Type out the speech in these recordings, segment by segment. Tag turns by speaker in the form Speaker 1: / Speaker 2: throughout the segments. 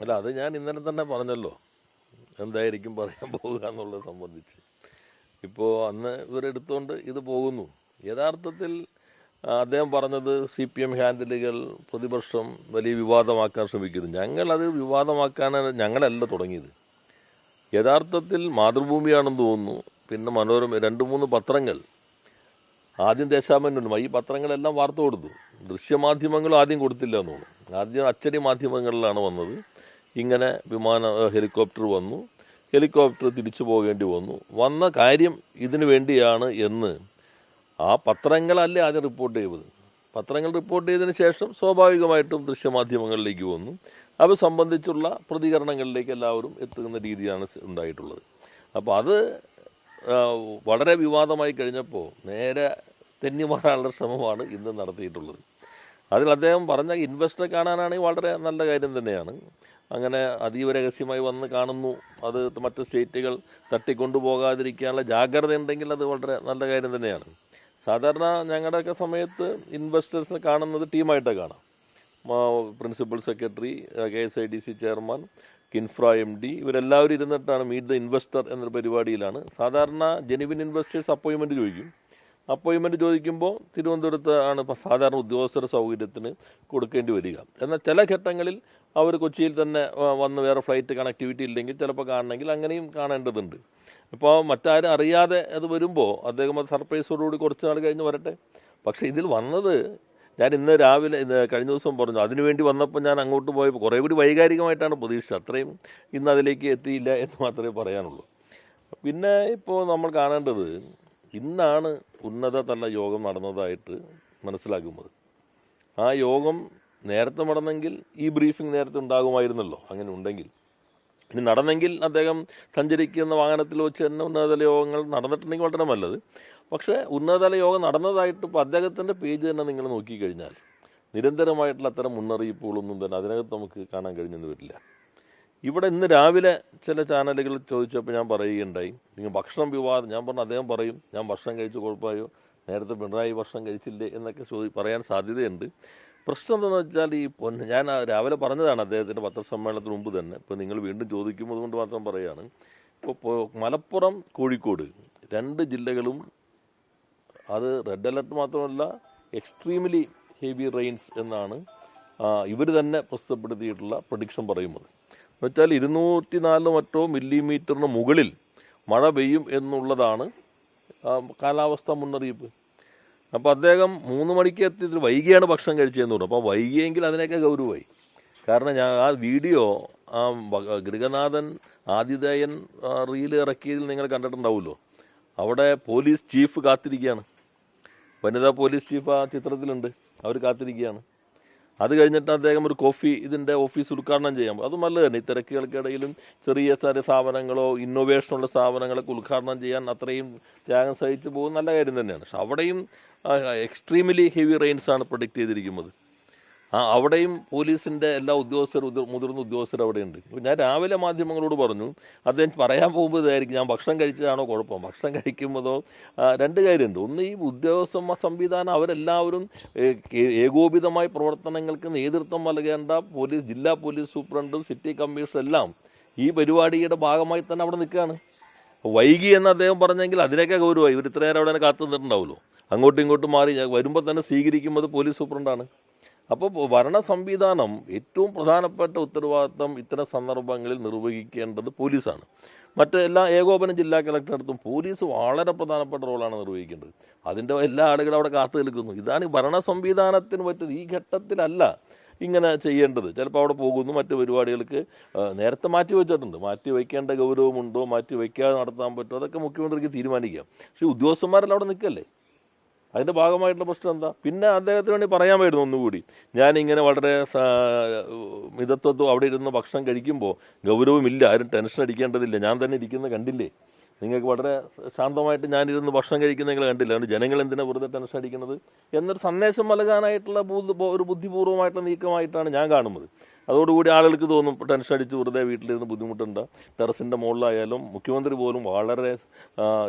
Speaker 1: അല്ല, അത് ഞാൻ ഇന്നലെ തന്നെ പറഞ്ഞല്ലോ, എന്തായിരിക്കും പറയാൻ പോവുക എന്നുള്ളത് സംബന്ധിച്ച്. ഇപ്പോൾ അന്ന് ഇവരെടുത്തുകൊണ്ട് ഇത് പോകുന്നു. യഥാർത്ഥത്തിൽ അദ്ദേഹം പറഞ്ഞത് CPM ഹാൻഡിലുകൾ പ്രതിപക്ഷം വലിയ വിവാദമാക്കാൻ ശ്രമിക്കുന്നു. ഞങ്ങളത് വിവാദമാക്കാൻ ഞങ്ങളല്ല തുടങ്ങിയത്. യഥാർത്ഥത്തിൽ മാതൃഭൂമിയാണെന്ന് തോന്നുന്നു, പിന്നെ മനോരമ, 2-3 പത്രങ്ങൾ ആദ്യം ദേശാഭിമാനിയുണ്ട്. ഈ പത്രങ്ങളെല്ലാം വാർത്ത കൊടുത്തു. ദൃശ്യമാധ്യമങ്ങൾ ആദ്യം കൊടുത്തില്ല എന്ന് തോന്നുന്നു. ആദ്യം അച്ചടി മാധ്യമങ്ങളിലാണ് വന്നത്. ഇങ്ങനെ ഹെലികോപ്റ്റർ വന്നു, ഹെലികോപ്റ്റർ തിരിച്ചു പോകേണ്ടി വന്ന കാര്യം ഇതിനു വേണ്ടിയാണ് എന്ന് ആ പത്രങ്ങളല്ലേ ആദ്യം റിപ്പോർട്ട് ചെയ്തത്. പത്രങ്ങൾ റിപ്പോർട്ട് ചെയ്തതിന് ശേഷം സ്വാഭാവികമായിട്ടും ദൃശ്യമാധ്യമങ്ങളിലേക്ക് വന്നു. അത് സംബന്ധിച്ചുള്ള പ്രതികരണങ്ങളിലേക്ക് എല്ലാവരും എത്തുന്ന രീതിയാണ് ഉണ്ടായിട്ടുള്ളത്. അപ്പോൾ അത് വളരെ വിവാദമായി കഴിഞ്ഞപ്പോൾ നേരെ തെന്നിമാറാനുള്ള ശ്രമമാണ് ഇന്ന് നടത്തിയിട്ടുള്ളത്. അതിൽ അദ്ദേഹം പറഞ്ഞ ഇൻവെസ്റ്ററെ കാണാനാണെങ്കിൽ വളരെ നല്ല കാര്യം തന്നെയാണ്. അങ്ങനെ അതീവ രഹസ്യമായി വന്ന് കാണുന്നു, അത് മറ്റ് സ്റ്റേറ്റുകൾ തട്ടിക്കൊണ്ടുപോകാതിരിക്കാനുള്ള ജാഗ്രത ഉണ്ടെങ്കിൽ അത് വളരെ നല്ല കാര്യം തന്നെയാണ്. സാധാരണ ഞങ്ങളുടെയൊക്കെ സമയത്ത് ഇൻവെസ്റ്റേഴ്സിനെ കാണുന്നത് ടീമായിട്ടാണ് കാണാം. Principal secretary, KSIDC chairman, KINFRA MD, ഇവരെല്ലാവരും ഇരുന്നിട്ടാണ് മീറ്റ് ദ ഇൻവെസ്റ്റർ എന്ന പരിപാടിയിലാണ്. സാധാരണ ജെനുവിൻ ഇൻവെസ്റ്റേഴ്സ് അപ്പോയിൻമെൻറ്റ് ചോദിക്കും. അപ്പോയിൻമെൻറ്റ് ചോദിക്കുമ്പോൾ തിരുവനന്തപുരത്ത് ആണ് സാധാരണ ഉദ്യോഗസ്ഥരുടെ സൗകര്യത്തിന് കൊടുക്കേണ്ടി വരിക. എന്നാൽ ചില ഘട്ടങ്ങളിൽ അവർ കൊച്ചിയിൽ തന്നെ വന്ന് വേറെ ഫ്ലൈറ്റ് കണക്ടിവിറ്റി ഇല്ലെങ്കിൽ ചിലപ്പോൾ കാണണമെങ്കിൽ അങ്ങനെയും കാണേണ്ടതുണ്ട്. ഇപ്പോൾ മറ്റാരും അറിയാതെ അത് വരുമ്പോൾ അദ്ദേഹം അത് സർപ്രൈസോടുകൂടി കുറച്ച് നാൾ കഴിഞ്ഞ് വരട്ടെ. പക്ഷേ ഇതിൽ വന്നത്, ഞാൻ ഇന്ന് രാവിലെ കഴിഞ്ഞ ദിവസം പറഞ്ഞു, അതിനുവേണ്ടി വന്നപ്പോൾ ഞാൻ അങ്ങോട്ട് പോയപ്പോൾ കുറേ കൂടി വൈകാരികമായിട്ടാണ് പ്രതീക്ഷ. അത്രയും ഇന്ന് അതിലേക്ക് എത്തിയില്ല എന്ന് മാത്രമേ പറയാനുള്ളൂ. പിന്നെ ഇപ്പോൾ നമ്മൾ കാണേണ്ടത്, ഇന്നാണ് ഉന്നതതല യോഗം നടന്നതായിട്ട് മനസ്സിലാക്കുന്നത്. ആ യോഗം നേരത്തെ നടന്നെങ്കിൽ ഈ ബ്രീഫിംഗ് നേരത്തെ ഉണ്ടാകുമായിരുന്നല്ലോ. അങ്ങനെ ഉണ്ടെങ്കിൽ, ഇനി നടന്നെങ്കിൽ അദ്ദേഹം സഞ്ചരിക്കുന്ന വാഹനത്തിൽ വെച്ച് തന്നെ ഉന്നതതല യോഗങ്ങൾ നടന്നിട്ടുണ്ടെങ്കിൽ വളരെ നല്ലത്. പക്ഷേ ഉന്നതതല യോഗം നടന്നതായിട്ട് ഇപ്പോൾ അദ്ദേഹത്തിൻ്റെ പേജ് തന്നെ നിങ്ങൾ നോക്കിക്കഴിഞ്ഞാൽ നിരന്തരമായിട്ടുള്ള അത്തരം മുന്നറിയിപ്പുകളൊന്നും തന്നെ അതിനകത്ത് നമുക്ക് കാണാൻ കഴിഞ്ഞെന്ന് വരില്ല. ഇവിടെ ഇന്ന് രാവിലെ ചില ചാനലുകൾ ചോദിച്ചപ്പോൾ ഞാൻ പറയുകയുണ്ടായി, നിങ്ങൾ ഭക്ഷണം വിവാദം, ഞാൻ പറഞ്ഞു, അദ്ദേഹം പറയും ഞാൻ ഭക്ഷണം കഴിച്ച് കുഴപ്പമായോ, നേരത്തെ പിണറായി ഭക്ഷണം കഴിച്ചില്ലേ എന്നൊക്കെ പറയാൻ സാധ്യതയുണ്ട്. പ്രശ്നം എന്താണെന്ന് വെച്ചാൽ, ഞാൻ രാവിലെ പറഞ്ഞതാണ് അദ്ദേഹത്തിൻ്റെ പത്രസമ്മേളനത്തിന് മുമ്പ് തന്നെ. ഇപ്പോൾ നിങ്ങൾ വീണ്ടും ചോദിക്കുമ്പോൾ അതുകൊണ്ട് മാത്രം പറയുകയാണ്. ഇപ്പോൾ മലപ്പുറം, കോഴിക്കോട് 2 ജില്ലകളും അത് റെഡ് അലർട്ട് മാത്രമല്ല എക്സ്ട്രീംലി ഹെവി റെയിൻസ് എന്നാണ് ഇവർ തന്നെ പ്രസിദ്ധപ്പെടുത്തിയിട്ടുള്ള പ്രഡിക്ഷൻ പറയുന്നത്. എന്നുവെച്ചാൽ 204 മറ്റോ മില്ലിമീറ്ററിന് മുകളിൽ മഴ പെയ്യും എന്നുള്ളതാണ് കാലാവസ്ഥാ മുന്നറിയിപ്പ്. അപ്പോൾ അദ്ദേഹം 3 മണിക്ക് എത്തിയിട്ട് വൈകിയാണ് ഭക്ഷണം കഴിച്ചതെന്ന് പറഞ്ഞു. അപ്പോൾ വൈകിയെങ്കിൽ അതിനൊക്കെ ഗൗരവമായി. കാരണം ഞാൻ ആ വീഡിയോ ഗൃഹനാഥൻ ആതിഥേയൻ റീൽ ഇറക്കിയതിൽ നിങ്ങൾ കണ്ടിട്ടുണ്ടാവുമല്ലോ. അവിടെ പോലീസ് ചീഫ് കാത്തിരിക്കുകയാണ്, വനിതാ പോലീസ് ചീഫ് ആ ചിത്രത്തിലുണ്ട്, അവർ കാത്തിരിക്കുകയാണ്. അത് കഴിഞ്ഞിട്ട് അദ്ദേഹം ഒരു ഇതിൻ്റെ ഓഫീസ് ഉദ്ഘാടനം ചെയ്യാൻ പോകും. അത് നല്ലത് തന്നെ. ഈ തിരക്കുകൾക്കിടയിലും ചെറിയ സ്ഥാപനങ്ങളോ ഇന്നോവേഷനുള്ള സ്ഥാപനങ്ങളൊക്കെ ഉദ്ഘാടനം ചെയ്യാൻ അത്രയും ത്യാഗം സഹിച്ച് പോകുന്ന നല്ല കാര്യം തന്നെയാണ്. പക്ഷെ അവിടെയും എക്സ്ട്രീംലി ഹെവി റെയിൻസാണ് പ്രൊഡിക്റ്റ് ചെയ്തിരിക്കുന്നത്. അവിടെയും പോലീസിൻ്റെ എല്ലാ മുതിർന്ന ഉദ്യോഗസ്ഥർ അവിടെയുണ്ട്. ഞാൻ രാവിലെ മാധ്യമങ്ങളോട് പറഞ്ഞു, അദ്ദേഹം പറയാൻ പോകുമ്പോൾ ഇതായിരിക്കും, ഞാൻ ഭക്ഷണം കഴിച്ചതാണോ കുഴപ്പം. ഭക്ഷണം കഴിക്കുമ്പോഴോ 2 കാര്യമുണ്ട്. ഒന്ന്, ഈ ഉദ്യോഗസ്ഥ സംവിധാനം അവരെല്ലാവരും ഏകോപിതമായ പ്രവർത്തനങ്ങൾക്ക് നേതൃത്വം നൽകേണ്ട ജില്ലാ പോലീസ് സൂപ്രണ്ടും സിറ്റി കമ്മീഷണറും എല്ലാം ഈ പരിപാടിയുടെ ഭാഗമായി തന്നെ അവിടെ നിൽക്കുകയാണ്. വൈകി എന്ന് അദ്ദേഹം പറഞ്ഞെങ്കിൽ അതിനൊക്കെ ഗൗരവമായി. ഇവർ ഇത്ര നേരം അവിടെ കാത്തു നിന്നിട്ടുണ്ടാവുമല്ലോ. അങ്ങോട്ടും ഇങ്ങോട്ടും മാറി വരുമ്പോൾ തന്നെ സ്വീകരിക്കുന്നത് പോലീസ് സൂപ്രണ്ടാണ്. അപ്പോൾ ഭരണ സംവിധാനം ഏറ്റവും പ്രധാനപ്പെട്ട ഉത്തരവാദിത്വം ഇത്തരം സന്ദർഭങ്ങളിൽ നിർവഹിക്കേണ്ടത് പോലീസാണ്. മറ്റ് എല്ലാ ഏകോപനം ജില്ലാ കളക്ടറെടുത്തും പോലീസ് വളരെ പ്രധാനപ്പെട്ട റോളാണ് നിർവഹിക്കേണ്ടത്. അതിൻ്റെ എല്ലാ ആളുകളും അവിടെ കാത്തു നിൽക്കുന്നു. ഇതാണ് ഭരണ സംവിധാനത്തിന് പറ്റുന്നത്. ഈ ഘട്ടത്തിലല്ല ഇങ്ങനെ ചെയ്യേണ്ടത്. ചിലപ്പോൾ അവിടെ പോകുന്നു, മറ്റ് പരിപാടികൾക്ക് നേരത്തെ മാറ്റി വെച്ചിട്ടുണ്ട്. മാറ്റി വയ്ക്കേണ്ട ഗൗരവമുണ്ടോ, മാറ്റി വയ്ക്കാതെ നടത്താൻ പറ്റുമോ, അതൊക്കെ മുഖ്യമന്ത്രിക്ക് തീരുമാനിക്കാം. പക്ഷേ ഉദ്യോഗസ്ഥന്മാരെല്ലാം അവിടെ നിൽക്കല്ലേ. അതിൻ്റെ ഭാഗമായിട്ടുള്ള പ്രശ്നം എന്താ? പിന്നെ അദ്ദേഹത്തിന് വേണ്ടി പറയാൻ വരുന്നു ഒന്നുകൂടി, ഞാനിങ്ങനെ വളരെ മിതത്വം അവിടെ ഇരുന്ന് ഭക്ഷണം കഴിക്കുമ്പോൾ ഗൗരവമില്ല, ആരും ടെൻഷൻ അടിക്കേണ്ടതില്ല, ഞാൻ തന്നെ ഇരിക്കുന്നത് കണ്ടില്ലേ, നിങ്ങൾക്ക് വളരെ ശാന്തമായിട്ട് ഞാനിരുന്ന് ഭക്ഷണം കഴിക്കുന്ന നിങ്ങൾ കണ്ടില്ല, അതുകൊണ്ട് ജനങ്ങൾ എന്തിനാണ് വെറുതെ ടെൻഷൻ അടിക്കുന്നത് എന്നൊരു സന്ദേശം നൽകാനായിട്ടുള്ള ഒരു ബുദ്ധിപൂർവ്വമായിട്ടുള്ള നീക്കമായിട്ടാണ് ഞാൻ കാണുന്നത്. അതോടുകൂടി ആളുകൾക്ക് തോന്നും ടെൻഷൻ അടിച്ച് വെറുതെ വീട്ടിലിരുന്ന് ബുദ്ധിമുട്ടുണ്ട്. ടെറസിൻ്റെ മുകളിലായാലും മുഖ്യമന്ത്രി പോലും വളരെ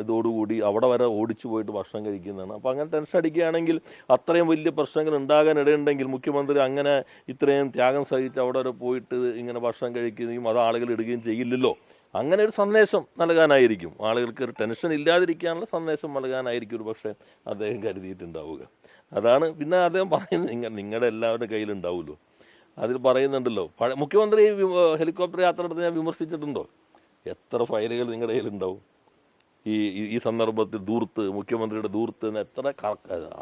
Speaker 1: ഇതോടുകൂടി അവിടെ വരെ ഓടിച്ചു പോയിട്ട് ഭക്ഷണം കഴിക്കുന്നതാണ്. അപ്പോൾ അങ്ങനെ ടെൻഷൻ അടിക്കുകയാണെങ്കിൽ അത്രയും വലിയ പ്രശ്നങ്ങൾ ഉണ്ടാകാൻ ഇടയുണ്ടെങ്കിൽ മുഖ്യമന്ത്രി അങ്ങനെ ഇത്രയും ത്യാഗം സഹിച്ച് അവിടെ വരെ പോയിട്ട് ഇങ്ങനെ ഭക്ഷണം കഴിക്കുകയും അത് ആളുകൾ ഇടുകയും ചെയ്യില്ലല്ലോ. അങ്ങനെ ഒരു സന്ദേശം നൽകാനായിരിക്കും, ആളുകൾക്ക് ഒരു ടെൻഷൻ ഇല്ലാതിരിക്കാനുള്ള സന്ദേശം നൽകാനായിരിക്കും ഒരു പക്ഷേ അദ്ദേഹം കരുതിയിട്ടുണ്ടാവുക. അതാണ്. പിന്നെ അദ്ദേഹം പറയുന്നത് നിങ്ങളുടെ എല്ലാവരുടെ കയ്യിലുണ്ടാവുമല്ലോ. അതിൽ പറയുന്നുണ്ടല്ലോ, മുഖ്യമന്ത്രി ഹെലികോപ്റ്റർ യാത്ര നടത്തി ഞാൻ വിമർശിച്ചിട്ടുണ്ടോ? എത്ര ഫയലുകൾ നിങ്ങളുടെ കയ്യിലുണ്ടാവും ഈ സന്ദർഭത്തിൽ? മുഖ്യമന്ത്രിയുടെ ദൂർത്ത് എത്ര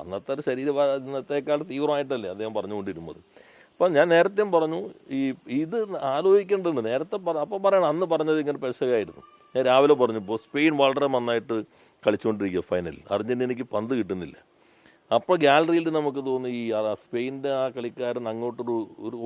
Speaker 1: അന്നത്തെ ഒരു ശരീരഭാരത്തേക്കാൾ തീവ്രമായിട്ടല്ലേ അദ്ദേഹം പറഞ്ഞുകൊണ്ടിരുന്നത്. അപ്പം ഞാൻ നേരത്തെ പറഞ്ഞു, ഇത് ആലോചിക്കേണ്ടതുണ്ട്. നേരത്തെ അപ്പോൾ പറയണം അന്ന് പറഞ്ഞത് ഇങ്ങനെ പെശകായിരുന്നു. ഞാൻ രാവിലെ പറഞ്ഞപ്പോൾ സ്പെയിൻ വളരെ നന്നായിട്ട് കളിച്ചുകൊണ്ടിരിക്കുക ഫൈനലിൽ, അർജൻറ്റീനയ്ക്ക് പന്ത് കിട്ടുന്നില്ല. അപ്പോൾ ഗാലറിയിൽ നമുക്ക് തോന്നി ഈ സ്പെയിൻ്റെ ആ കളിക്കാരൻ അങ്ങോട്ടൊരു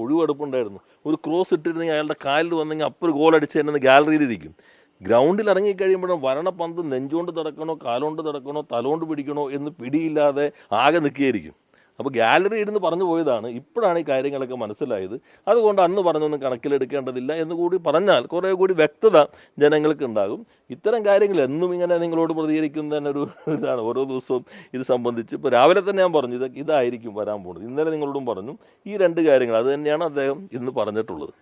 Speaker 1: ഒഴിവെടുപ്പുണ്ടായിരുന്നു. ഒരു ക്രോസ് ഇട്ടിരുന്നെങ്കിൽ അയാളുടെ കാലിൽ വന്നെങ്കിൽ അപ്പോൾ ഒരു ഗോൾ അടിച്ച് തന്നെ ഗാലറിയിലിരിക്കും. ഗ്രൗണ്ടിൽ ഇറങ്ങിക്കഴിയുമ്പോഴും വരണ പന്ത് നെഞ്ചുകൊണ്ട് തടക്കണോ കാലുകൊണ്ട് തടക്കണോ തലോണ്ട് പിടിക്കണോ എന്ന് പിടിയില്ലാതെ ആകെ നിൽക്കുകയായിരിക്കും. അപ്പോൾ ഗാലറി ഇരുന്ന് പറഞ്ഞു പോയതാണ്. ഇപ്പോഴാണ് ഈ കാര്യങ്ങളൊക്കെ മനസ്സിലായത്. അതുകൊണ്ട് അന്ന് പറഞ്ഞൊന്നും കണക്കിലെടുക്കേണ്ടതില്ല എന്ന് കൂടി പറഞ്ഞാൽ കുറേ കൂടി വ്യക്തത ജനങ്ങൾക്ക് ഉണ്ടാകും. ഇത്തരം കാര്യങ്ങൾ എന്നും ഇങ്ങനെ നിങ്ങളോട് പ്രതികരിക്കുന്നതിന് ഒരു ഇതാണ്. ഓരോ ദിവസവും ഇത് സംബന്ധിച്ച് ഇപ്പോൾ രാവിലെ തന്നെ ഞാൻ പറഞ്ഞു ഇതായിരിക്കും വരാൻ പോകുന്നത്. ഇന്നലെ നിങ്ങളോടും പറഞ്ഞു ഈ രണ്ട് കാര്യങ്ങൾ അത് തന്നെയാണ് അദ്ദേഹം ഇന്ന് പറഞ്ഞിട്ടുള്ളത്.